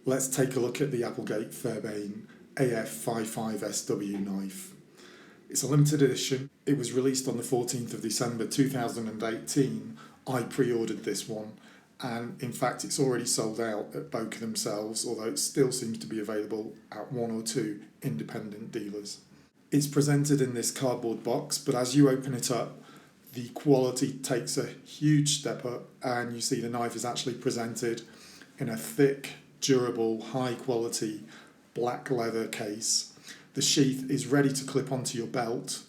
Let's take a look at the Applegate-Fairbairn AF55SW knife. It's a limited edition. It was released on the 14th of December 2018. I pre-ordered this one, and in fact it's already sold out at Boker themselves, although it still seems to be available at one or two independent dealers. It's presented in this cardboard box, but as you open it up, the quality takes a huge step up, and you see the knife is actually presented in a thick, durable, high quality black leather case. The sheath is ready to clip onto your belt.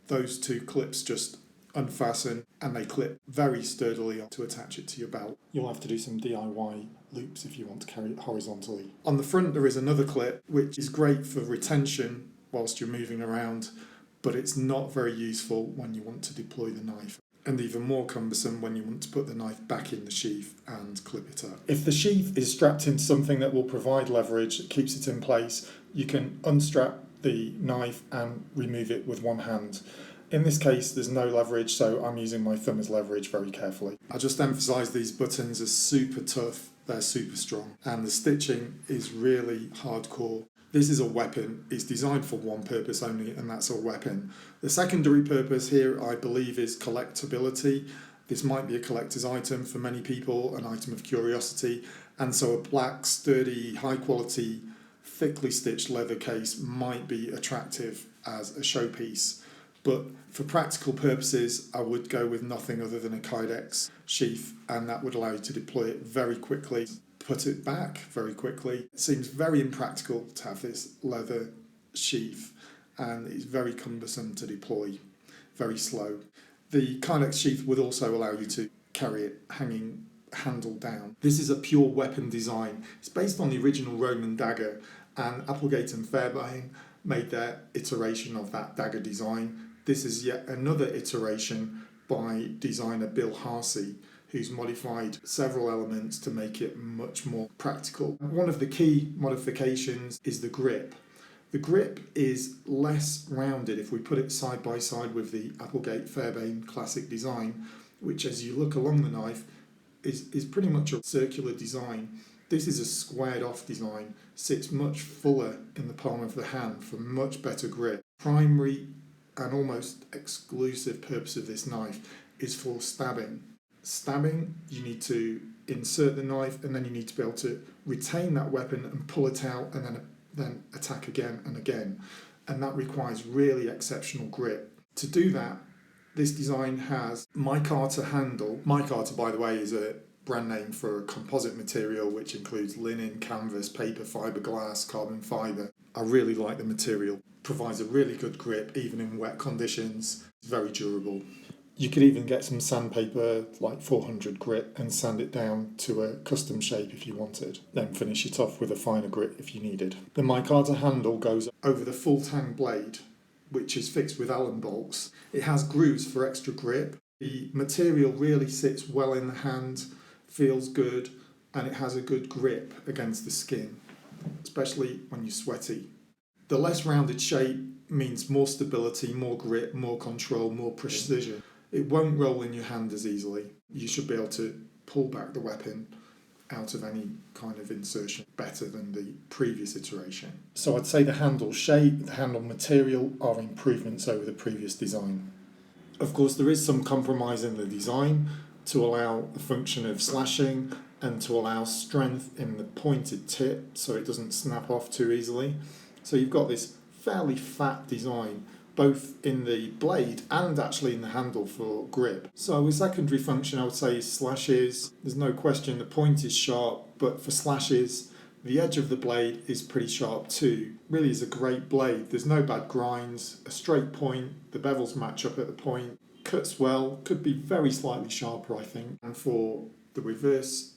Those two clips just unfasten and they clip very sturdily to attach it to your belt. You'll have to do some DIY loops if you want to carry it horizontally. On the front there is another clip which is great for retention whilst you're moving around, but it's not very useful when you want to deploy the knife, and even more cumbersome when you want to put the knife back in the sheath and clip it up. If the sheath is strapped into something that will provide leverage, that keeps it in place, you can unstrap the knife and remove it with one hand. In this case there's no leverage, so I'm using my thumb as leverage very carefully. I just emphasise these buttons are super tough, they're super strong, and the stitching is really hardcore. This is a weapon. It's designed for one purpose only, and that's a weapon. The secondary purpose here, I believe, is collectability. This might be a collector's item for many people, an item of curiosity, and so a black, sturdy, high-quality, thickly stitched leather case might be attractive as a showpiece. But for practical purposes, I would go with nothing other than a Kydex sheath, and that would allow you to deploy it very quickly, put it back very quickly. It seems very impractical to have this leather sheath, and it's very cumbersome to deploy, very slow. The Kydex sheath would also allow you to carry it hanging handle down. This is a pure weapon design. It's based on the original Roman dagger, and Applegate-Fairbairn made their iteration of that dagger design. This is yet another iteration by designer Bill Harsey, who's modified several elements to make it much more practical. One of the key modifications is the grip. The grip is less rounded if we put it side by side with the Applegate-Fairbairn classic design, which as you look along the knife is pretty much a circular design. This is a squared off design, sits much fuller in the palm of the hand for much better grip. Primary and almost exclusive purpose of this knife is for stabbing. Stabbing, you need to insert the knife and then you need to be able to retain that weapon and pull it out and then attack again and again. And that requires really exceptional grip. To do that, this design has micarta handle. Micarta, by the way, is a brand name for a composite material which includes linen, canvas, paper, fiberglass, carbon fibre. I really like the material. Provides a really good grip even in wet conditions. It's very durable. You could even get some sandpaper, like 400 grit, and sand it down to a custom shape if you wanted. Then finish it off with a finer grit if you needed. The micarta handle goes over the full tang blade, which is fixed with Allen bolts. It has grooves for extra grip. The material really sits well in the hand, feels good, and it has a good grip against the skin, especially when you're sweaty. The less rounded shape means more stability, more grip, more control, more precision. It won't roll in your hand as easily. You should be able to pull back the weapon out of any kind of insertion better than the previous iteration. So I'd say the handle shape, the handle material are improvements over the previous design. Of course, there is some compromise in the design to allow the function of slashing and to allow strength in the pointed tip so it doesn't snap off too easily. So you've got this fairly fat design both in the blade and actually in the handle for grip. So a secondary function I would say is slashes. There's no question the point is sharp, but for slashes the edge of the blade is pretty sharp too. Really is a great blade. There's no bad grinds, a straight point, the bevels match up at the point, cuts well, could be very slightly sharper I think. And for the reverse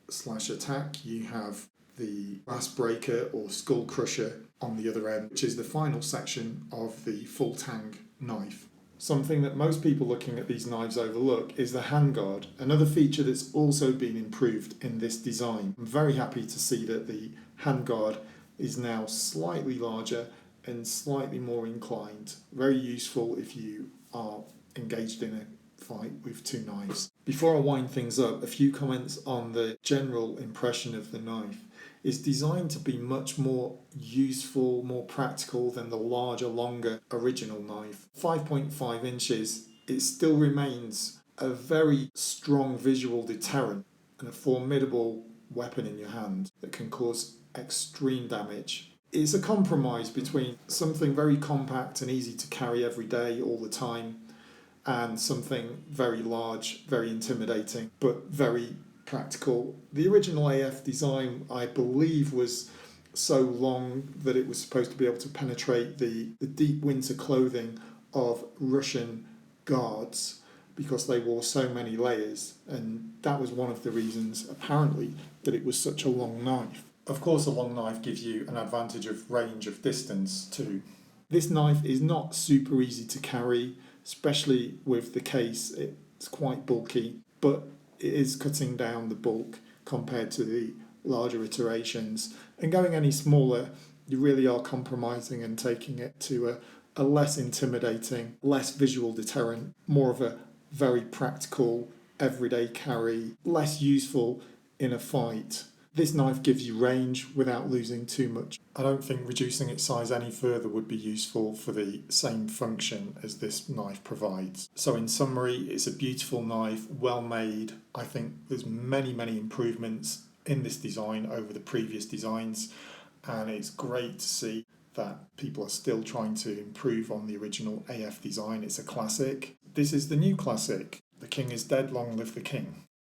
slash attack you have the glass breaker or skull crusher on the other end, which is the final section of the full tang knife. Something that most people looking at these knives overlook is the handguard, another feature that's also been improved in this design. I'm very happy to see that the handguard is now slightly larger and slightly more inclined. Very useful if you are engaged in a fight with two knives. Before I wind things up, a few comments on the general impression of the knife. It's designed to be much more useful, more practical than the larger, longer original knife. 5.5 inches, it still remains a very strong visual deterrent and a formidable weapon in your hand that can cause extreme damage. It's a compromise between something very compact and easy to carry every day, all the time, and something very large, very intimidating, but very practical. The original AF design, I believe, was so long that it was supposed to be able to penetrate the deep winter clothing of Russian guards because they wore so many layers, and that was one of the reasons, apparently, that it was such a long knife. Of course, a long knife gives you an advantage of range of distance too. This knife is not super easy to carry, especially with the case. It's quite bulky, but it is cutting down the bulk compared to the larger iterations. And going any smaller, you really are compromising and taking it to a less intimidating, less visual deterrent, more of a very practical, everyday carry, less useful in a fight. This knife gives you range without losing too much. I don't think reducing its size any further would be useful for the same function as this knife provides. So in summary, it's a beautiful knife, well made. I think there's many improvements in this design over the previous designs, and it's great to see that people are still trying to improve on the original AF design. It's a classic. This is the new classic. The king is dead, long live the king.